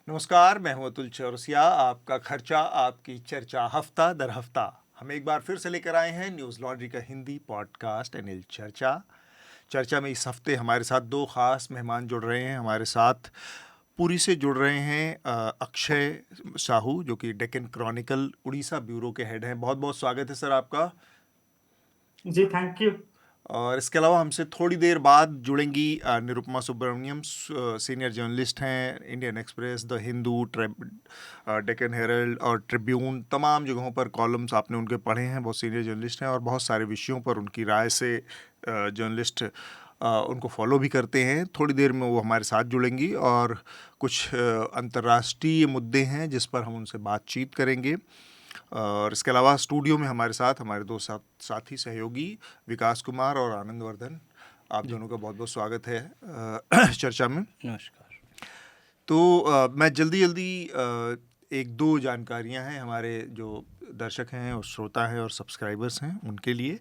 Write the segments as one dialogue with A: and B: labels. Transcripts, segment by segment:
A: नमस्कार, मैं हूं अतुल चौरसिया। आपका खर्चा आपकी चर्चा हफ्ता दर हफ्ता हम एक बार फिर से लेकर आए हैं न्यूज़ लॉन्ड्री का हिंदी पॉडकास्ट एनएल चर्चा। चर्चा में इस हफ्ते हमारे साथ दो खास मेहमान जुड़ रहे हैं। हमारे साथ पुरी से जुड़ रहे हैं अक्षय साहू, जो कि डेक्कन क्रॉनिकल उड़ीसा ब्यूरो के हेड हैं। बहुत बहुत स्वागत है सर आपका।
B: जी थैंक यू।
A: और इसके अलावा हमसे थोड़ी देर बाद जुड़ेंगी निरुपमा सुब्रमण्यम, सीनियर जर्नलिस्ट हैं, Indian express, the Hindu, Deccan herald और ट्रिब्यून, तमाम जगहों पर कॉलम्स आपने उनके पढ़े हैं। बहुत सीनियर जर्नलिस्ट हैं और बहुत सारे विषयों पर उनकी राय से जर्नलिस्ट उनको फॉलो भी करते हैं। थोड़ी देर में वो हमारे साथ जुड़ेंगी और कुछ अंतर्राष्ट्रीय मुद्दे हैं जिस पर हम उनसे बातचीत करेंगे। और इसके अलावा स्टूडियो में हमारे साथ हमारे दो साथी सहयोगी विकास कुमार और आनंद वर्धन। आप दोनों का बहुत बहुत स्वागत है चर्चा में।
C: नमस्कार।
A: तो मैं जल्दी एक दो जानकारियां हैं हमारे जो दर्शक हैं और श्रोता हैं और सब्सक्राइबर्स हैं उनके लिए।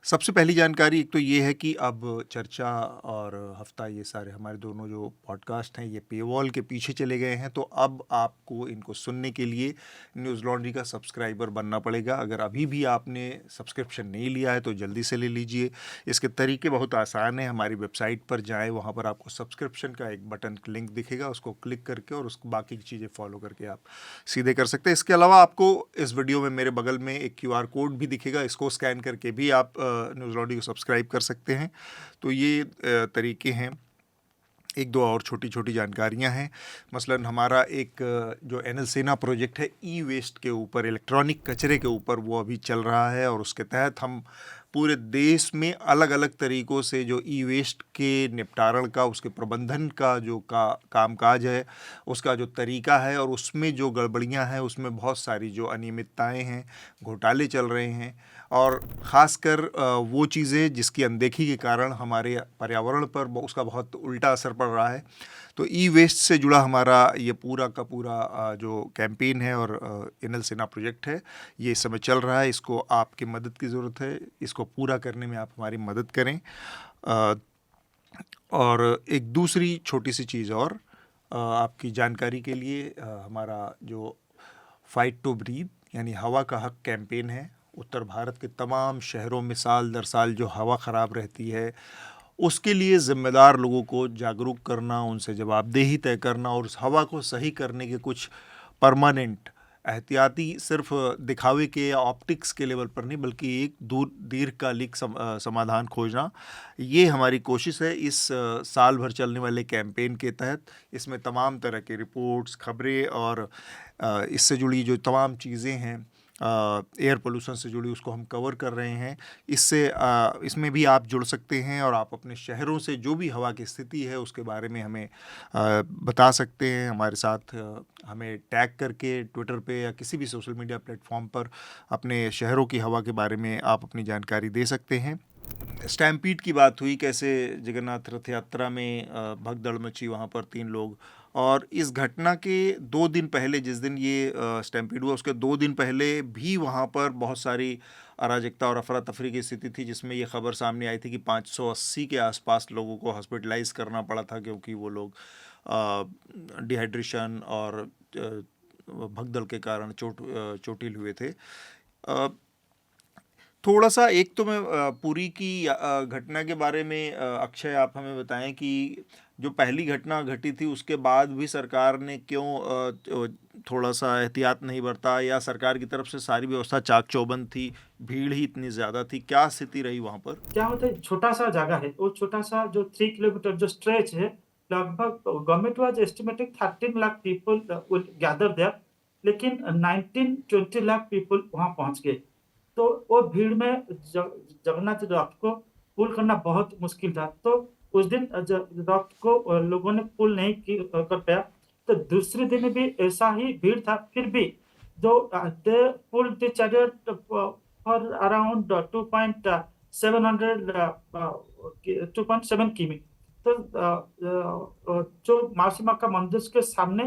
A: सबसे पहली जानकारी एक तो ये है कि अब चर्चा और हफ्ता, ये सारे हमारे दोनों जो पॉडकास्ट हैं, ये पेवॉल के पीछे चले गए हैं। तो अब आपको इनको सुनने के लिए न्यूज़ लॉन्ड्री का सब्सक्राइबर बनना पड़ेगा। अगर अभी भी आपने सब्सक्रिप्शन नहीं लिया है तो जल्दी से ले लीजिए। इसके तरीके बहुत आसान हैं। हमारी वेबसाइट पर जाएँ, वहाँ पर आपको सब्सक्रिप्शन का एक बटन लिंक दिखेगा, उसको क्लिक करके और उसको बाकी की चीज़ें फॉलो करके आप सीधे कर सकते हैं। इसके अलावा आपको इस वीडियो में मेरे बगल में एक QR कोड भी दिखेगा, इसको स्कैन करके भी आप न्यूज़ लॉन्ड्री को सब्सक्राइब कर सकते हैं। तो ये तरीके हैं। एक दो और छोटी छोटी जानकारियां हैं। मसलन हमारा एक जो एनएल सेना प्रोजेक्ट है ई वेस्ट के ऊपर, इलेक्ट्रॉनिक कचरे के ऊपर, वो अभी चल रहा है और उसके तहत हम पूरे देश में अलग अलग तरीक़ों से जो ई वेस्ट के निपटारण का, उसके प्रबंधन का जो कामकाज है, उसका जो तरीका है और उसमें जो गड़बड़ियां हैं, उसमें बहुत सारी जो अनियमितताएं हैं, घोटाले चल रहे हैं और ख़ासकर वो चीज़ें जिसकी अनदेखी के कारण हमारे पर्यावरण पर उसका बहुत उल्टा असर पड़ रहा है। तो ई वेस्ट से जुड़ा हमारा ये पूरा का पूरा जो कैंपेन है और एनएल सेना प्रोजेक्ट है, ये इस समय चल रहा है। इसको आपकी मदद की ज़रूरत है, इसको पूरा करने में आप हमारी मदद करें। और एक दूसरी छोटी सी चीज़ और आपकी जानकारी के लिए, हमारा जो फाइट टू ब्रीथ यानी हवा का हक कैंपेन है, उत्तर भारत के तमाम शहरों में साल दर साल जो हवा ख़राब रहती है, उसके लिए ज़िम्मेदार लोगों को जागरूक करना, उनसे जवाबदेही तय करना और उस हवा को सही करने के कुछ परमानेंट एहतियाती, सिर्फ दिखावे के या ऑप्टिक्स के लेवल पर नहीं बल्कि एक दीर्घकालिक समाधान खोजना, ये हमारी कोशिश है इस साल भर चलने वाले कैंपेन के तहत। इसमें तमाम तरह के रिपोर्ट्स, खबरें और इससे जुड़ी जो तमाम चीज़ें हैं, एयर पोल्यूशन से जुड़ी, उसको हम कवर कर रहे हैं। इसमें भी आप जुड़ सकते हैं और आप अपने शहरों से जो भी हवा की स्थिति है उसके बारे में हमें बता सकते हैं। हमारे साथ हमें टैग करके ट्विटर पे या किसी भी सोशल मीडिया प्लेटफॉर्म पर अपने शहरों की हवा के बारे में आप अपनी जानकारी दे सकते हैं। स्टैम्पीड की बात हुई, कैसे जगन्नाथ रथ यात्रा में भगदड़ मची, वहाँ पर 3 लोग। और इस घटना के 2 दिन पहले, जिस दिन ये स्टैम्पीड हुआ उसके 2 दिन पहले भी वहाँ पर बहुत सारी अराजकता और अफरा तफरी की स्थिति थी, जिसमें ये खबर सामने आई थी कि 580 के आसपास लोगों को हॉस्पिटलाइज करना पड़ा था क्योंकि वो लोग डिहाइड्रेशन और भगदड़ के कारण चोटिल हुए थे। थोड़ा सा एक तो मैं पुरी की घटना के बारे में, अक्षय आप हमें बताएं कि जो पहली घटना घटी थी उसके बाद भी सरकार ने क्यों थोड़ा सा एहतियात नहीं बरता, या सरकार की तरफ से सारी व्यवस्था चाक चौबंद थी, भीड़ ही इतनी ज़्यादा थी, क्या स्थिति रही वहाँ पर?
B: क्या होता है, छोटा सा जगह है, वो छोटा सा जो 3 किलोमीटर जो स्ट्रेच है, लगभग government was estimating 13 lakh people will gather there, लेकिन 19-20 लाख पीपल वहां पहुंच गए। तो वो भीड़ में जगन्नाथ रथ को पुल करना बहुत मुश्किल था। तो उस दिन रथ को लोगों ने पुल नहीं कर पाया। तो दूसरे दिन भी ऐसा ही भीड़ था, फिर भी जो they pull the chariot for around 2.7 किमी। तो जो माउसी माँ का मंदिर के सामने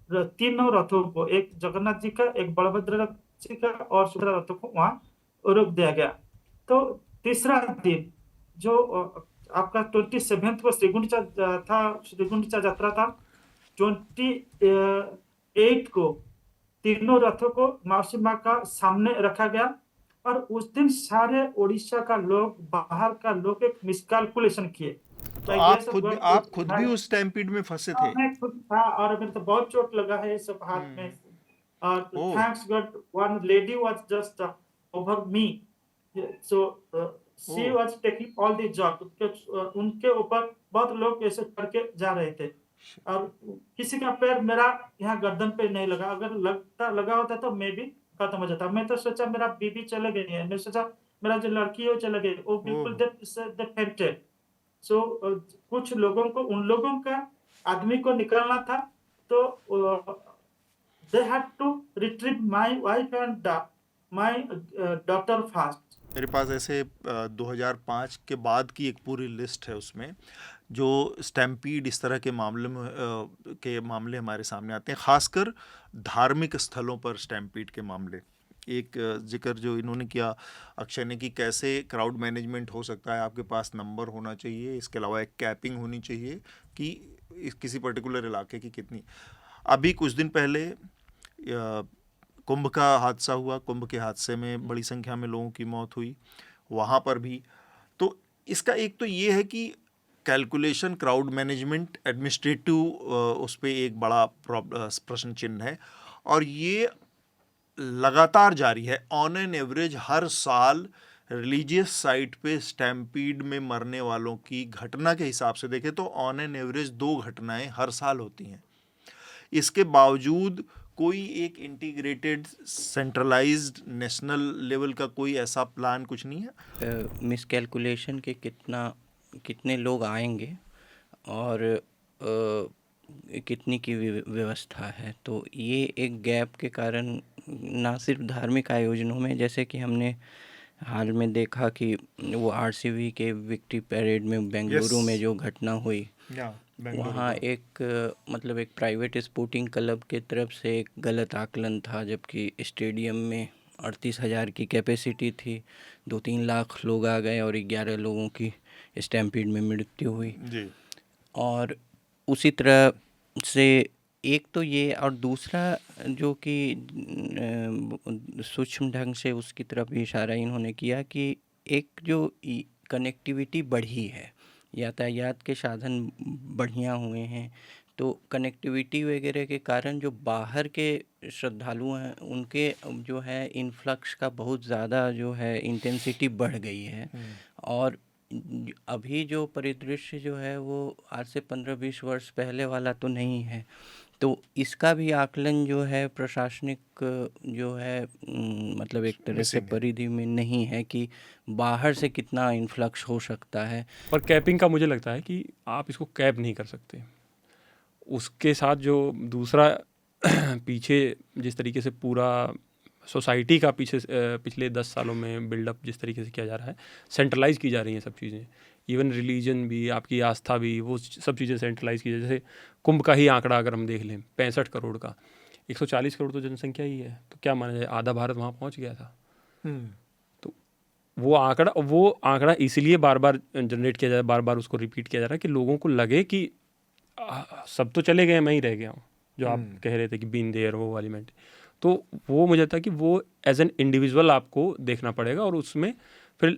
B: तीनों रथों को, एक जगन्नाथ जी का, एक बलभद्र रथ जी का और सुभद्रा रथों को वहां रोक दिया गया। तो तीसरा दिन जो आपका 27 को श्रीगुंडीचा था, श्रीगुंडीचा यात्रा था। 20 8 को तीनों रथों को मौसी माँ का सामने रखा गया और उस दिन सारे उड़ीसा का लोग, बाहर का लोग एक मिसकैलकुलेशन किए।
A: तो
B: आई गेस
A: आप खुद भी उस स्टैम्पीड में फंसे थे?
B: मैं खुद था और मेरे तो बहुत चोट लगा है सब हाथ में।
A: हम्म।
B: और
A: oh.
B: Thanks god one lady was just over me, so she
A: oh.
B: Was taking all the job. उनके ऊपर बहुत लोग ऐसे करके जा रहे थे और किसी का पैर मेरा यहाँ गर्दन पे नहीं लगा। अगर लगा होता तो मैं भी खत्म हो जाता। मैं तो सोचा मेरा बीबी चले गई है, मैं सोचा मेरा जो लड़की है वो चले गई, वो बिल्कुल
A: ओह।
B: दे फेंटेड। सो कुछ लोगों को, उन लोगों का आदमी को निकलना था, तो they had to retrieve my wife and my daughter fast.
A: मेरे पास ऐसे 2005 के बाद की एक पूरी लिस्ट है, उसमें जो स्टैम्पीड इस तरह के मामले हमारे सामने आते हैं, खासकर धार्मिक स्थलों पर स्टैम्पीड के मामले। एक जिक्र जो इन्होंने किया अक्षय ने, कि कैसे क्राउड मैनेजमेंट हो सकता है, आपके पास नंबर होना चाहिए, इसके अलावा एक कैपिंग होनी चाहिए कि किसी पर्टिकुलर इलाके की कितनी। अभी कुछ दिन पहले कुंभ का हादसा हुआ, कुंभ के हादसे में बड़ी संख्या में लोगों की मौत हुई, वहाँ पर भी। तो इसका एक तो ये है कि कैलकुलेशन, क्राउड मैनेजमेंट, एडमिनिस्ट्रेटिव, उस पर एक बड़ा प्रश्न चिन्ह है, और ये लगातार जारी है। ऑन एन एवरेज हर साल रिलीजियस साइट पे स्टैम्पीड में मरने वालों की घटना के हिसाब से देखें तो ऑन एन एवरेज 2 घटनाएं हर साल होती हैं। इसके बावजूद कोई एक इंटीग्रेटेड सेंट्रलाइज्ड नेशनल लेवल का कोई ऐसा प्लान कुछ नहीं है।
C: मिसकैलकुलेशन के कितने लोग आएंगे और कितनी की व्यवस्था है, तो ये एक गैप के कारण ना सिर्फ धार्मिक आयोजनों में, जैसे कि हमने हाल में देखा कि वो आरसीबी के विक्ट्री परेड में बेंगलुरु में जो घटना हुई, वहाँ एक मतलब एक प्राइवेट स्पोर्टिंग क्लब के तरफ से एक गलत आकलन था, जबकि स्टेडियम में 38,000 की कैपेसिटी थी, 2-3 लाख लोग आ गए और 11 लोगों की स्टैम्पीड में मृत्यु हुई
A: जी।
C: और उसी तरह से एक तो ये, और दूसरा जो कि सूक्ष्म ढंग से उसकी तरफ भी इशारा इन्होंने किया कि एक जो कनेक्टिविटी बढ़ी है, यातायात के साधन बढ़िया हुए हैं, तो कनेक्टिविटी वगैरह के कारण जो बाहर के श्रद्धालु हैं उनके जो है इन्फ्लक्स का बहुत ज़्यादा जो है इंटेंसिटी बढ़ गई है। और अभी जो परिदृश्य जो है वो आज से 15-20 वर्ष पहले वाला तो नहीं है, तो इसका भी आकलन जो है प्रशासनिक जो है मतलब एक तरह से परिधि में नहीं है कि बाहर से कितना इन्फ्लक्स हो सकता है।
D: पर कैपिंग का मुझे लगता है कि आप इसको कैप नहीं कर सकते। उसके साथ जो दूसरा पीछे जिस तरीके से पूरा सोसाइटी का पिछले 10 सालों में बिल्डअप जिस तरीके से किया जा रहा है, सेंट्रलाइज की जा रही हैं सब चीज़ें, इवन रिलीजन भी, आपकी आस्था भी, वो सब चीज़ें सेंट्रलाइज की जाए। जैसे कुंभ का ही आंकड़ा अगर हम देख लें, 65 करोड़ का, 140 करोड़ तो जनसंख्या ही है, तो क्या माना जाए आधा भारत वहाँ पहुँच गया था। तो वो आंकड़ा इसलिए बार बार जनरेट किया जा रहा है, बार बार उसको रिपीट किया जा रहा है कि लोगों को लगे कि सब तो चले गए, मैं ही रह गया हूँ, जो आप कह रहे थे कि बीन देयर, वो वाली मेंट। तो वो मुझे लगता है कि वो एज एन इंडिविजुअल आपको देखना पड़ेगा, और उसमें फिर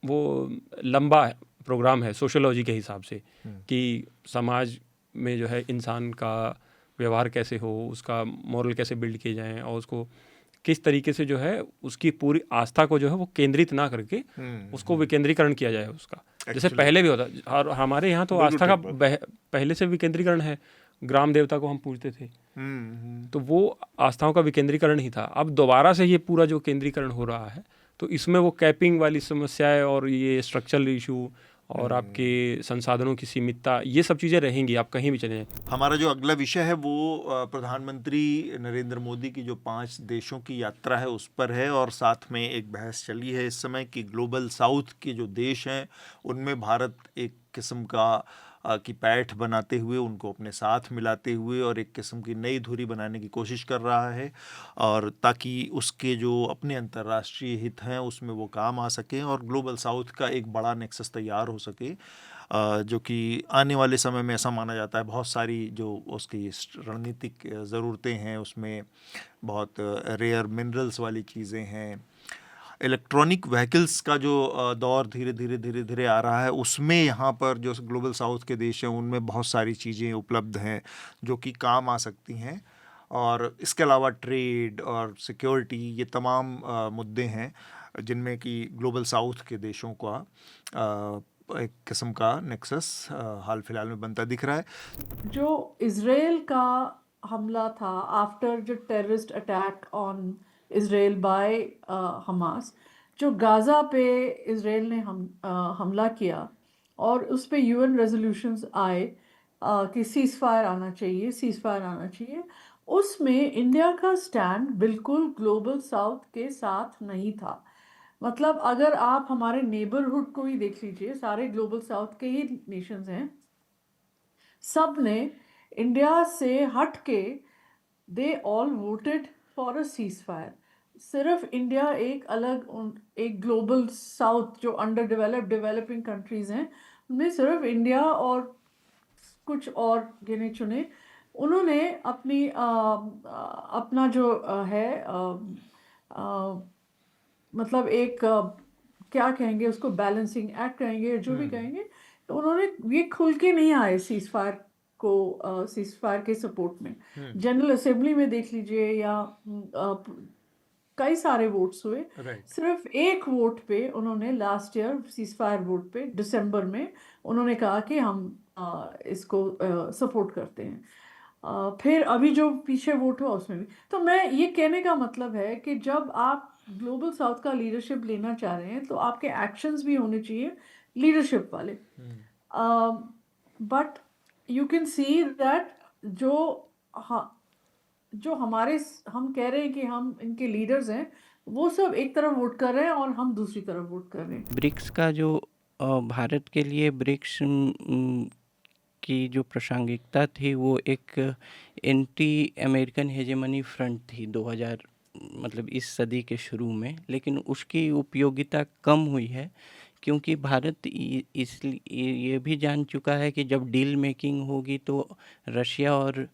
D: वो लंबा प्रोग्राम है सोशियोलॉजी के हिसाब से कि समाज में जो है इंसान का व्यवहार कैसे हो, उसका मॉरल कैसे बिल्ड किए जाएं, और उसको किस तरीके से जो है उसकी पूरी आस्था को जो है वो केंद्रित ना करके उसको विकेंद्रीकरण किया जाए उसका, जैसे पहले भी होता। और हमारे यहाँ तो आस्था का पहले से विकेंद्रीकरण है, ग्राम देवता को हम पूजते थे, तो वो आस्थाओं का विकेंद्रीकरण ही था। अब दोबारा से ये पूरा जो केंद्रीकरण हो रहा है, तो इसमें वो कैपिंग वाली समस्याएं और ये स्ट्रक्चरल इशू और आपके संसाधनों की सीमितता, ये सब चीज़ें रहेंगी, आप कहीं भी चले जाएं।
A: हमारा जो अगला विषय है वो प्रधानमंत्री नरेंद्र मोदी की जो 5 देशों की यात्रा है उस पर है, और साथ में एक बहस चली है इस समय कि ग्लोबल साउथ के जो देश हैं उनमें भारत एक किस्म का की पैठ बनाते हुए, उनको अपने साथ मिलाते हुए और एक किस्म की नई धुरी बनाने की कोशिश कर रहा है, और ताकि उसके जो अपने अंतर्राष्ट्रीय हित हैं उसमें वो काम आ सकें और ग्लोबल साउथ का एक बड़ा नेक्सस तैयार हो सके। जो कि आने वाले समय में ऐसा माना जाता है बहुत सारी जो उसकी रणनीतिक ज़रूरतें हैं, उसमें बहुत रेयर मिनरल्स वाली चीज़ें हैं। इलेक्ट्रॉनिक व्हीकल्स का जो दौर धीरे धीरे आ रहा है, उसमें यहाँ पर जो ग्लोबल साउथ के देश हैं उनमें बहुत सारी चीज़ें उपलब्ध हैं जो कि काम आ सकती हैं। और इसके अलावा ट्रेड और सिक्योरिटी, ये तमाम मुद्दे हैं जिनमें कि ग्लोबल साउथ के देशों का एक किस्म का नेक्सस हाल फिलहाल में बनता दिख रहा है।
E: जो इज़राइल का हमला था आफ्टर जो terrorist attack on Israel by Hamas, जो गाज़ा पे इज़राइल ने हमला किया और उस पे यूएन रेजोल्यूशंस आए कि सीज़ फायर आना चाहिए, उसमें इंडिया का स्टैंड बिल्कुल ग्लोबल साउथ के साथ नहीं था। मतलब अगर आप हमारे नेबरहुड को ही देख लीजिए, सारे ग्लोबल साउथ के ही नेशंस हैं, सब ने इंडिया से हट के they all voted for a cease fire. सिर्फ इंडिया एक अलग एक ग्लोबल साउथ जो अंडर डेवलपिंग कंट्रीज हैं, उनमें सिर्फ इंडिया और कुछ और गिने चुने, उन्होंने अपना जो है मतलब एक क्या कहेंगे उसको, बैलेंसिंग एक्ट कहेंगे, जो भी कहेंगे, तो उन्होंने ये खुल के नहीं आए सीज फायर के सपोर्ट में। जनरल असेंबली में देख लीजिए या कई सारे वोट्स हुए, सिर्फ एक वोट पे उन्होंने last year cease fire vote पे दिसंबर में उन्होंने कहा कि हम इसको सपोर्ट करते हैं। फिर अभी जो पीछे वोट हुआ उसमें भी। तो मैं ये कहने का मतलब है कि जब आप ग्लोबल साउथ का लीडरशिप लेना चाह रहे हैं तो आपके एक्शंस भी होने चाहिए लीडरशिप वाले। But you can see that जो हम कह रहे हैं कि हम इनके लीडर्स हैं, वो सब एक तरफ वोट कर रहे हैं और हम दूसरी तरफ वोट कर रहे हैं।
C: ब्रिक्स का जो भारत के लिए ब्रिक्स की जो प्रासंगिकता थी वो एक एंटी अमेरिकन हेजेमनी फ्रंट थी 2000 मतलब इस सदी के शुरू में, लेकिन उसकी उपयोगिता कम हुई है क्योंकि भारत इसलिए ये भी जान चुका है कि जब डील मेकिंग होगी तो रशिया और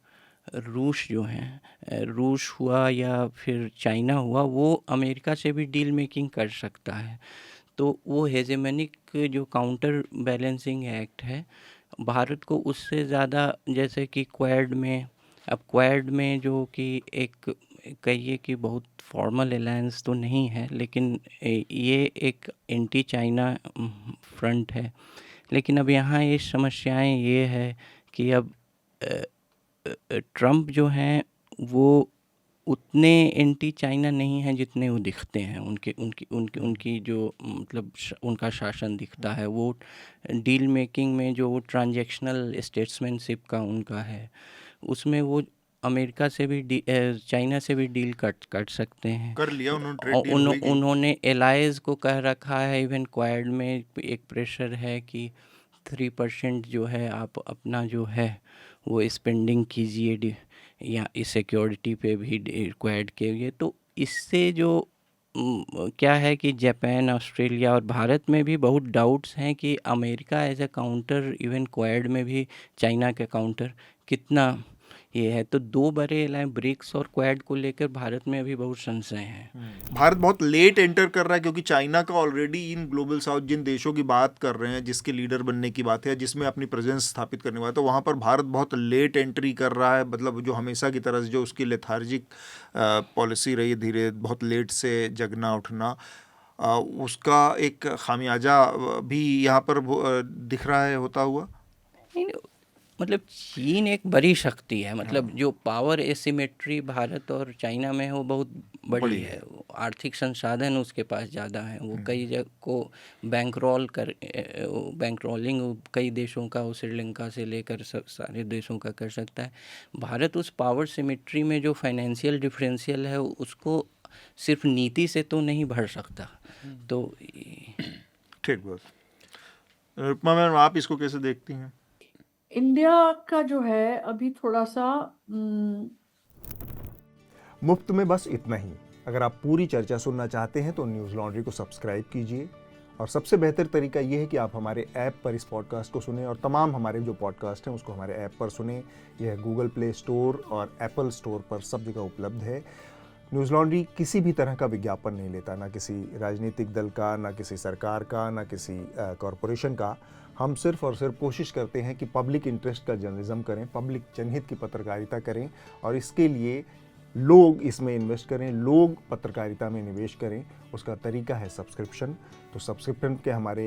C: रूस जो हैं, रूस हुआ या फिर चाइना हुआ, वो अमेरिका से भी डील मेकिंग कर सकता है। तो वो हेजेमनिक जो काउंटर बैलेंसिंग एक्ट है, भारत को उससे ज़्यादा, जैसे कि क्वाड में जो कि एक कहिए कि बहुत फॉर्मल अलायंस तो नहीं है, लेकिन ये एक एंटी चाइना फ्रंट है। लेकिन अब यहाँ ये समस्याएं ये है कि अब ट्रम्प जो हैं वो उतने एंटी चाइना नहीं हैं जितने वो दिखते हैं। उनकी जो मतलब उनका शासन दिखता है, वो डील मेकिंग में जो ट्रांजैक्शनल स्टेट्समैनशिप का उनका है, उसमें वो अमेरिका से भी चाइना से भी डील कर सकते हैं।
A: कर लिया उन्होंने, ट्रेड डील हुई थी।
C: उन्होंने एलाइज को कह रखा है, इवन क्वाड में एक प्रेशर है कि 3% जो है आप अपना जो है वो स्पेंडिंग कीजिए या इस सिक्योरिटी पे भी क्वाड के लिए। तो इससे जो क्या है कि जापान, ऑस्ट्रेलिया और भारत में भी बहुत डाउट्स हैं कि America as a counter, even Quad में भी चाइना का काउंटर कितना ये है। तो दो बड़े अलायंस ब्रिक्स और क्वाड को लेकर भारत में अभी बहुत संशय हैं।
A: भारत बहुत लेट एंटर कर रहा है क्योंकि चाइना का ऑलरेडी इन ग्लोबल साउथ जिन देशों की बात कर रहे हैं, जिसके लीडर बनने की बात है, जिसमें अपनी प्रेजेंस स्थापित करने वाला, तो वहाँ पर भारत बहुत लेट एंट्री कर रहा है। मतलब जो हमेशा की तरह से जो उसकी लेथार्जिक पॉलिसी रही, धीरे बहुत लेट से जगना उठना, उसका एक खामियाजा भी यहाँ पर दिख रहा है होता हुआ।
C: मतलब चीन एक बड़ी शक्ति है, मतलब जो पावर एसिमेट्री भारत और चाइना में है वो बहुत बड़ी है। आर्थिक संसाधन उसके पास ज़्यादा है, वो कई जगह को बैंकरोलिंग कई देशों का, वो श्रीलंका से लेकर सारे देशों का कर सकता है। भारत उस पावर सिमेट्री में जो फाइनेंशियल डिफरेंशियल है उसको सिर्फ नीति से तो नहीं भर सकता। तो
A: ठीक बात। रुक्मा मैम, आप इसको कैसे देखती हैं?
E: इंडिया का जो है अभी थोड़ा सा
A: मुफ्त में बस इतना ही। अगर आप पूरी चर्चा सुनना चाहते हैं तो न्यूज़ लॉन्ड्री को सब्सक्राइब कीजिए और सबसे बेहतर तरीका ये है कि आप हमारे ऐप पर इस पॉडकास्ट को सुने और तमाम हमारे जो पॉडकास्ट हैं उसको हमारे ऐप पर सुने। यह गूगल प्ले स्टोर और एप्पल स्टोर पर सब जगह उपलब्ध है। न्यूज़ लॉन्ड्री किसी भी तरह का विज्ञापन नहीं लेता, ना किसी राजनीतिक दल का, ना किसी सरकार का, ना किसी कॉरपोरेशन का। हम सिर्फ और सिर्फ कोशिश करते हैं कि पब्लिक इंटरेस्ट का जर्नलिज्म करें, पब्लिक जनहित की पत्रकारिता करें और इसके लिए लोग इसमें इन्वेस्ट करें, लोग पत्रकारिता में निवेश करें। उसका तरीका है सब्सक्रिप्शन। तो सब्सक्रिप्शन के हमारे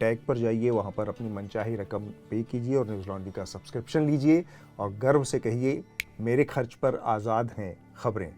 A: टैग पर जाइए, वहाँ पर अपनी मनचाही रकम पे कीजिए और न्यूज़ लॉन्ड्री का सब्सक्रिप्शन लीजिए और गर्व से कहिए, मेरे खर्च पर आज़ाद हैं खबरें।